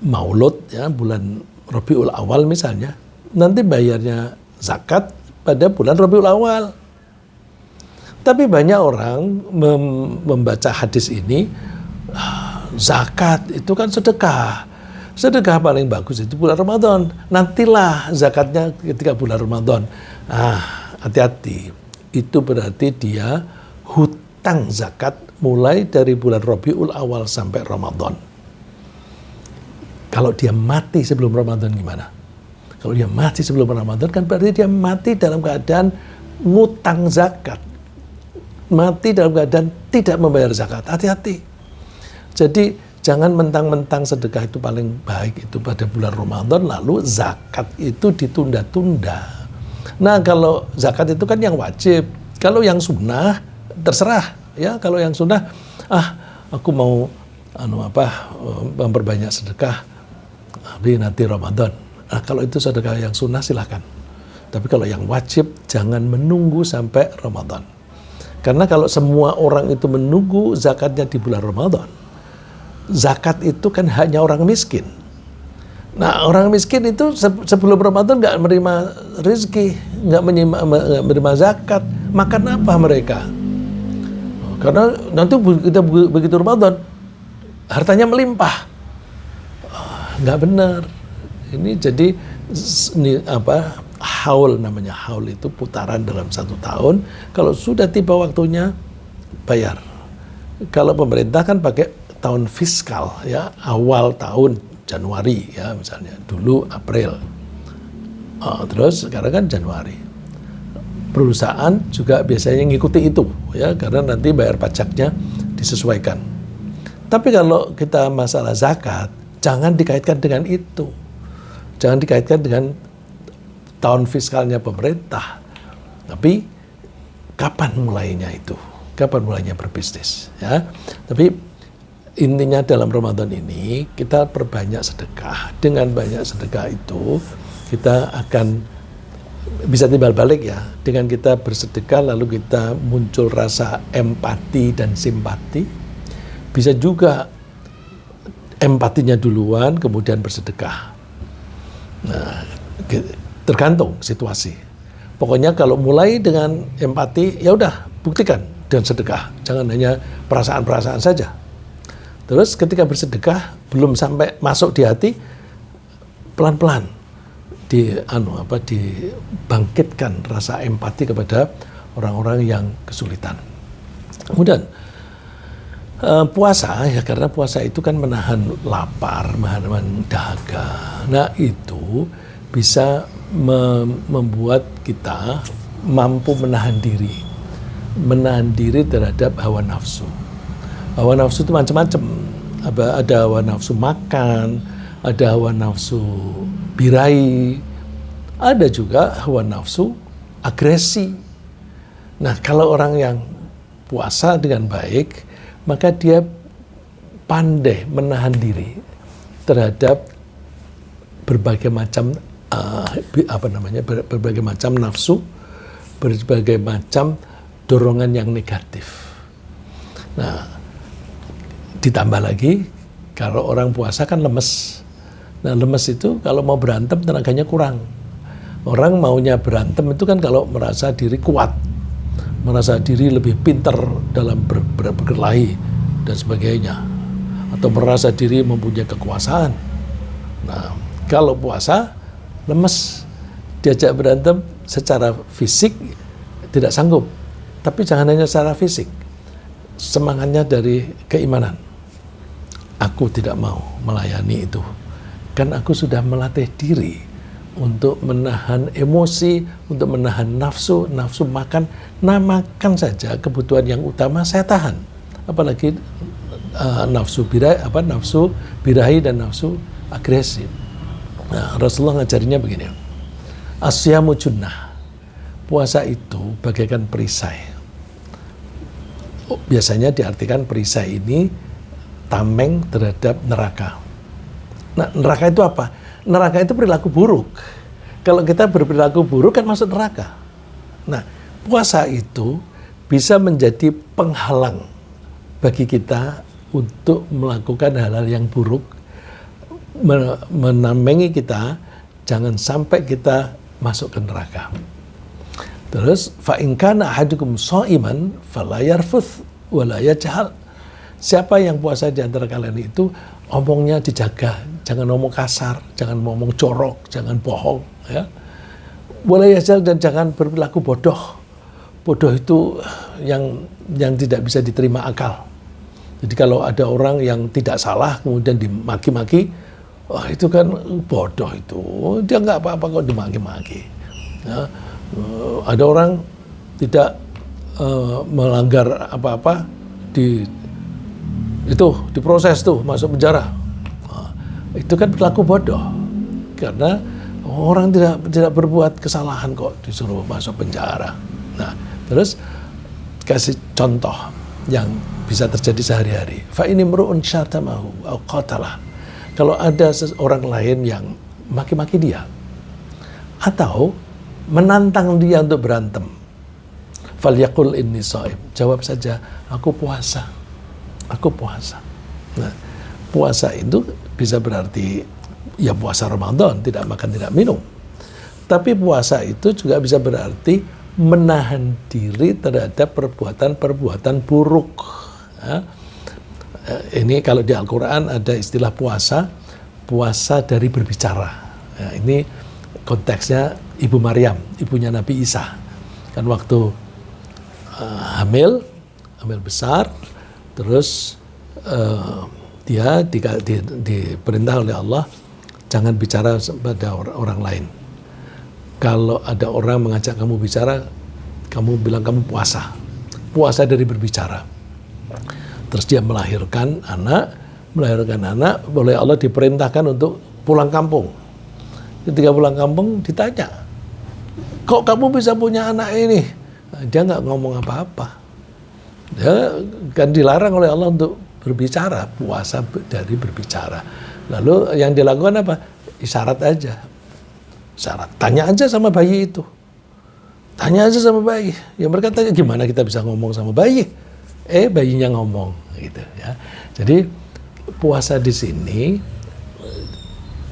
Maulud, ya, bulan Rabiul Awal misalnya, nanti bayarnya zakat pada bulan Rabiul Awal. Tapi banyak orang membaca hadis ini, zakat itu kan sedekah. Sedekah paling bagus itu bulan Ramadan. Nantilah zakatnya ketika bulan Ramadan. Hati-hati. Itu berarti dia hutang zakat mulai dari bulan Rabiul Awal sampai Ramadan. Kalau dia mati sebelum Ramadan gimana? Kalau dia mati sebelum Ramadan kan berarti dia mati dalam keadaan ngutang zakat. Mati dalam keadaan tidak membayar zakat. Hati-hati. Jadi jangan mentang-mentang sedekah itu paling baik itu pada bulan Ramadan, lalu zakat itu ditunda-tunda. Nah, kalau zakat itu kan yang wajib. Kalau yang sunnah terserah, ya. Kalau yang sunnah, aku mau memperbanyak sedekah nanti Ramadan. Nah, kalau itu sedekah yang sunnah silahkan. Tapi kalau yang wajib jangan menunggu sampai Ramadan. Karena kalau semua orang itu menunggu zakatnya di bulan Ramadan, zakat itu kan hanya orang miskin. Nah, orang miskin itu sebelum Ramadan nggak menerima rezeki, nggak menerima zakat. Makan apa mereka? Karena nanti kita begitu Ramadan, hartanya melimpah. Nggak benar. Ini jadi haul namanya. Haul itu putaran dalam 1 tahun. Kalau sudah tiba waktunya, bayar. Kalau pemerintah kan pakai tahun fiskal, ya, awal tahun Januari, ya, misalnya dulu April, terus sekarang kan Januari. Perusahaan juga biasanya ngikuti itu, ya, karena nanti bayar pajaknya disesuaikan. Tapi kalau kita masalah zakat, jangan dikaitkan dengan itu, jangan dikaitkan dengan tahun fiskalnya pemerintah. Tapi kapan mulainya itu? Kapan mulainya berbisnis, ya? Tapi intinya dalam Ramadan ini kita perbanyak sedekah. Dengan banyak sedekah itu kita akan bisa timbal balik, ya. Dengan kita bersedekah lalu kita muncul rasa empati dan simpati. Bisa juga empatinya duluan kemudian bersedekah. Nah, tergantung situasi. Pokoknya kalau mulai dengan empati, ya udah buktikan dengan sedekah. Jangan hanya perasaan-perasaan saja. Terus ketika bersedekah belum sampai masuk di hati, pelan-pelan dibangkitkan rasa empati kepada orang-orang yang kesulitan. Kemudian puasa, ya, karena puasa itu kan menahan lapar, menahan dahaga. Nah, itu bisa membuat kita mampu menahan diri terhadap hawa nafsu. Hawa nafsu itu macam-macam. Ada hawa nafsu makan, ada hawa nafsu birahi, ada juga hawa nafsu agresi. Nah, kalau orang yang puasa dengan baik, maka dia pandai menahan diri terhadap berbagai macam berbagai macam nafsu, berbagai macam dorongan yang negatif. Nah, ditambah lagi kalau orang puasa kan lemes. Nah, lemes itu kalau mau berantem tenaganya kurang. Orang maunya berantem itu kan kalau merasa diri kuat, merasa diri lebih pintar dalam berkelahi dan sebagainya, atau merasa diri mempunyai kekuasaan. Nah, kalau puasa lemes, diajak berantem secara fisik tidak sanggup. Tapi jangan hanya secara fisik, semangatnya dari keimanan. Aku tidak mau melayani itu, kan aku sudah melatih diri untuk menahan emosi, untuk menahan nafsu makan. Nah, makan saja kebutuhan yang utama saya tahan. Apalagi nafsu birahi dan nafsu agresif. Nah, Rasulullah ngajarinya begini. Asyamu junnah. Puasa itu bagaikan perisai. Biasanya diartikan perisai ini tameng terhadap neraka. Nah, neraka itu apa? Neraka itu perilaku buruk. Kalau kita berperilaku buruk kan masuk neraka. Nah, puasa itu bisa menjadi penghalang bagi kita untuk melakukan hal-hal yang buruk, menamengi kita jangan sampai kita masuk ke neraka. Terus fa in kana ahadukum sha'iman fala yarfuth wala yajhal. Siapa yang puasa di antara kalian itu omongnya dijaga, jangan ngomong kasar, jangan ngomong jorok, jangan bohong, ya. Wala yajhal, dan jangan berperilaku bodoh. Bodoh itu yang tidak bisa diterima akal. Jadi kalau ada orang yang tidak salah kemudian dimaki-maki, wah itu kan bodoh itu. Dia nggak apa-apa kok dimaki-maki. Ya. Ada orang tidak melanggar apa-apa diproses tuh masuk penjara. Nah, itu kan perilaku bodoh. Karena orang tidak berbuat kesalahan kok disuruh masuk penjara. Nah, terus kasih contoh yang bisa terjadi sehari-hari. Fa ini mru'un syatamahu au qatalah. Kalau ada seorang lain yang maki-maki dia atau menantang dia untuk berantem, falyaqul inni shaim. Jawab saja, aku puasa. Aku puasa. Nah, puasa itu bisa berarti ya puasa Ramadan, tidak makan, tidak minum. Tapi puasa itu juga bisa berarti menahan diri terhadap perbuatan-perbuatan buruk. Ya. Ini kalau di Al-Quran ada istilah puasa dari berbicara. Ya, ini konteksnya Ibu Maryam, ibunya Nabi Isa. Kan waktu hamil besar, terus dia diperintah oleh Allah jangan bicara pada orang lain. Kalau ada orang mengajak kamu bicara, kamu bilang kamu puasa dari berbicara. Terus dia melahirkan anak, oleh Allah diperintahkan untuk pulang kampung. Ketika pulang kampung ditanya, kok kamu bisa punya anak ini? Dia nggak ngomong apa-apa. Dia kan dilarang oleh Allah untuk berbicara, puasa dari berbicara. Lalu yang dilakukan apa? Isyarat aja. Isyarat. Tanya aja sama bayi itu. Tanya aja sama bayi. Ya mereka tanya, gimana kita bisa ngomong sama bayi? Bayinya ngomong gitu ya. Jadi puasa di sini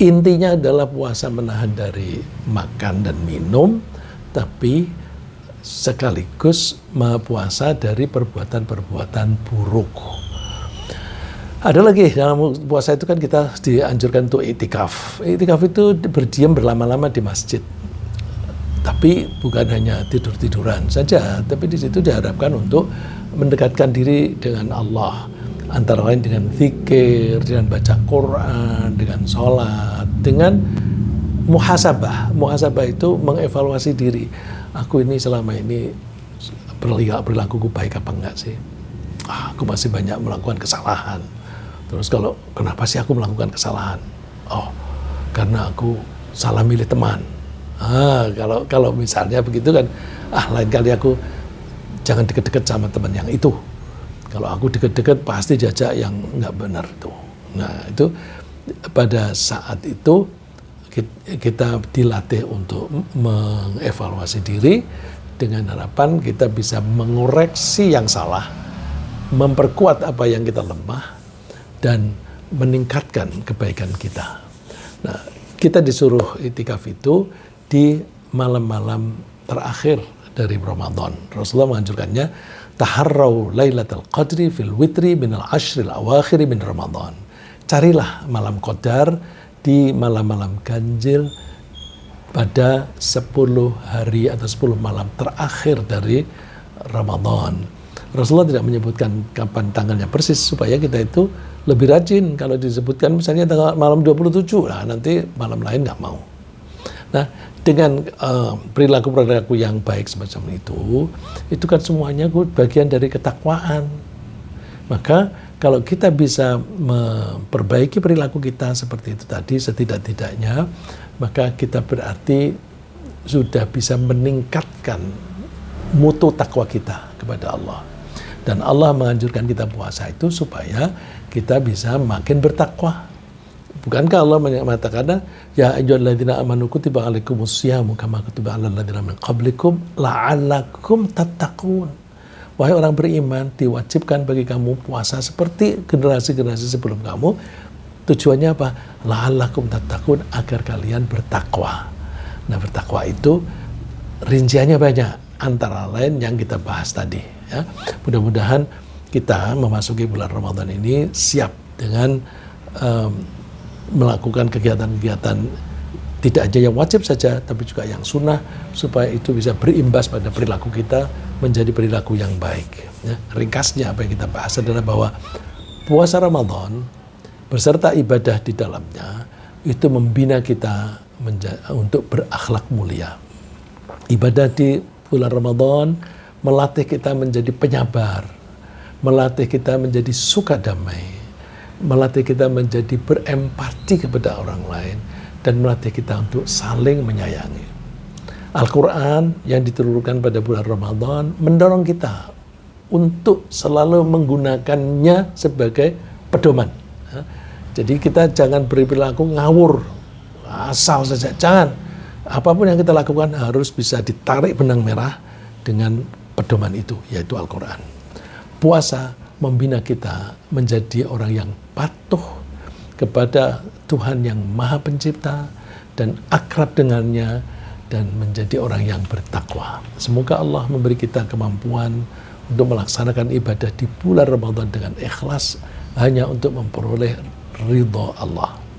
intinya adalah puasa menahan dari makan dan minum, tapi sekaligus puasa dari perbuatan-perbuatan buruk. Ada lagi, dalam puasa itu kan kita dianjurkan untuk iktikaf. Iktikaf itu berdiam berlama-lama di masjid. Tapi bukan hanya tidur-tiduran saja, tapi di situ diharapkan untuk mendekatkan diri dengan Allah. Antara lain dengan zikir, dengan baca Quran, dengan sholat, dengan muhasabah. Muhasabah itu mengevaluasi diri. Aku ini selama ini perilakuku baik apa enggak sih? Aku masih banyak melakukan kesalahan. Terus kenapa sih aku melakukan kesalahan? Oh, karena aku salah milih teman. Kalau misalnya begitu kan, lain kali aku jangan deket-deket sama teman yang itu. Kalau aku deket-deket pasti jajak yang nggak benar itu. Nah itu pada saat itu kita dilatih untuk mengevaluasi diri dengan harapan kita bisa mengoreksi yang salah, memperkuat apa yang kita lemah, dan meningkatkan kebaikan kita. Nah, kita disuruh iktikaf itu di malam-malam terakhir dari Ramadan. Rasulullah menganjurkannya, taharrau lailatul qadri fil witri minal ashril awakhiri min Ramadan. Carilah malam qadar di malam-malam ganjil pada 10 hari atau 10 malam terakhir dari Ramadan. Rasulullah tidak menyebutkan kapan tanggalnya persis supaya kita itu lebih rajin. Kalau disebutkan misalnya malam 27, nah nanti malam lain nggak mau. Nah, dengan perilaku-perilaku yang baik semacam itu kan semuanya bagian dari ketakwaan. Maka kalau kita bisa memperbaiki perilaku kita seperti itu tadi, setidak-tidaknya, maka kita berarti sudah bisa meningkatkan mutu takwa kita kepada Allah. Dan Allah menganjurkan kita puasa itu supaya kita bisa makin bertakwa. Bukankah Allah mengatakan, ya ayyuhalladzina amanu kutiba alaikumusyamu kama kutiba alal ladzina min qablikum la'allakum tattaqun. Wahai orang beriman, diwajibkan bagi kamu puasa seperti generasi-generasi sebelum kamu. Tujuannya apa? La'allakum tattaqun, agar kalian bertakwa. Nah, bertakwa itu rinciannya banyak, antara lain yang kita bahas tadi. Ya. Mudah-mudahan kita memasuki bulan Ramadan ini siap dengan melakukan kegiatan-kegiatan tidak aja yang wajib saja, tapi juga yang sunnah, supaya itu bisa berimbas pada perilaku kita menjadi perilaku yang baik. Ya. Ringkasnya apa yang kita bahas adalah bahwa puasa Ramadan beserta ibadah di dalamnya itu membina kita untuk berakhlak mulia. Ibadah di bulan Ramadan melatih kita menjadi penyabar, melatih kita menjadi suka damai, melatih kita menjadi berempati kepada orang lain, dan melatih kita untuk saling menyayangi. Al-Quran yang diturunkan pada bulan Ramadan mendorong kita untuk selalu menggunakannya sebagai pedoman. Jadi kita jangan berperilaku ngawur, asal saja. Jangan. Apapun yang kita lakukan harus bisa ditarik benang merah dengan pedoman itu, yaitu Al-Quran. Puasa membina kita menjadi orang yang patuh kepada Tuhan yang Maha Pencipta dan akrab dengannya, dan menjadi orang yang bertakwa. Semoga Allah memberi kita kemampuan untuk melaksanakan ibadah di bulan Ramadan dengan ikhlas, hanya untuk memperoleh ridha Allah.